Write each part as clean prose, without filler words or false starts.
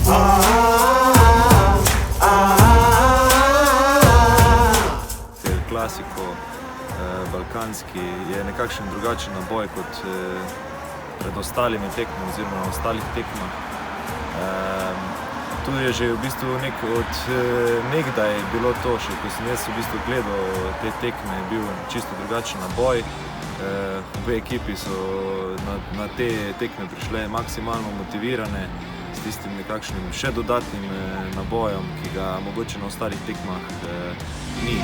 Klasiko, balkanski, je nekakšen drugačen naboj kot pred ostalimi tekmami oziroma na ostalih tekmah. Tu je že v bistvu od nekdaj bilo to, še ko sem jaz v bistvu gledal te tekme, je bil čisto drugačen naboj. Obe ekipi so na te tekme prišle maksimalno motivirane s tistim nekakšnim še dodatnim nabojem, ki ga mogoče na ostalih tekmah ni.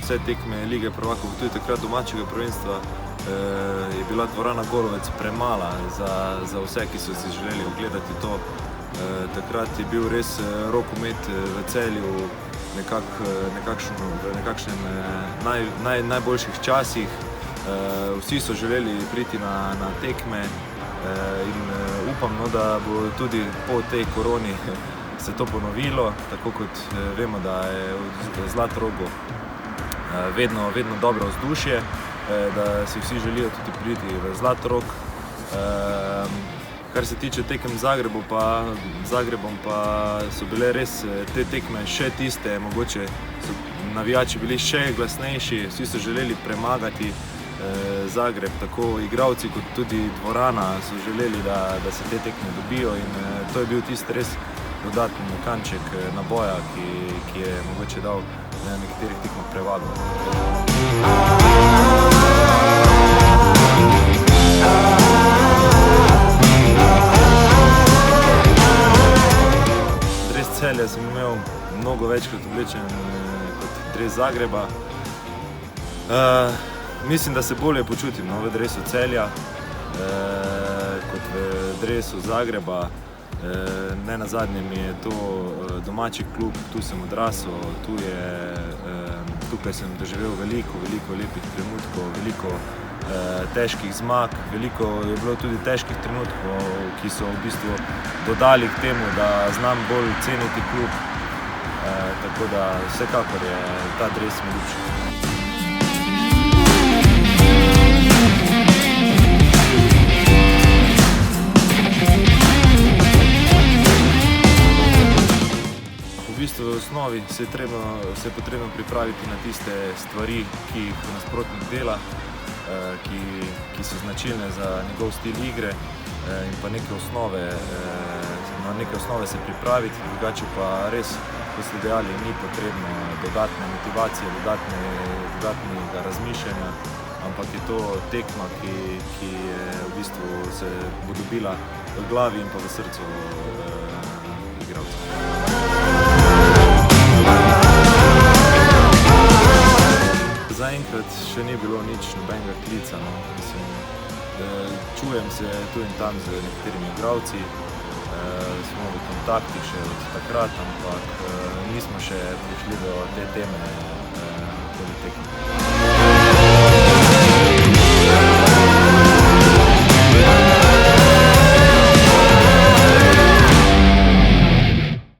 Vse tekme Lige prvakov, tudi takrat domačega prvenstva, je bila dvorana Golovec premala za vse, ki so si želeli ogledati to. Takrat je bil res rokomet v Celju v nekakšnem najboljših časih. Vsi so želeli priti na tekme in upam, da bo tudi po tej koroni se to ponovilo, tako kot vemo, da je v Zlatorogu vedno dobro vzdušje, da si vsi želijo tudi priti v Zlatorog. Kar se tiče tekem z Zagrebom pa so bile res te tekme še tiste, mogoče so navijači bili še glasnejši, vsi so želeli premagati Zagreb, tako igralci kot tudi dvorana so želeli, da se te tekme dobijo in to je bil tisti res dodatni kanček naboja, ki je mogoče dal na nekaterih tekmah prevago. Dres Celja sem imel mnogo večkrat oblečen kot dres Zagreba. Mislim, da se bolje počutim v dresu Celja kot v dresu Zagreba. Ne nazadnje mi je to domači klub, tu sem odrasel, tukaj sem doživel veliko lepih trenutkov, veliko težkih zmag, veliko je bilo tudi težkih trenutkov, ki so v bistvu dodali k temu, da znam bolj ceniti klub, tako da vsekakor je ta dres mi ljubši. V osnovi se je potrebno pripraviti na tiste stvari, ki jih nasprotnik dela, ki so značilne za njegov stil igre, in pa na neke osnove se pripraviti, drugače pa res, kot ste dejali, ni potrebno dodatne motivacije, dodatnega razmišljanja, ampak je to tekma, ki je v bistvu se bo dobila v glavi in pa v srcu igralcev. Zaenkrat še ni bilo nobenega klica. Čujem se tu in tam z nekaterimi igralci, smo v kontaktih še od takrat, ampak nismo še prišli do te teme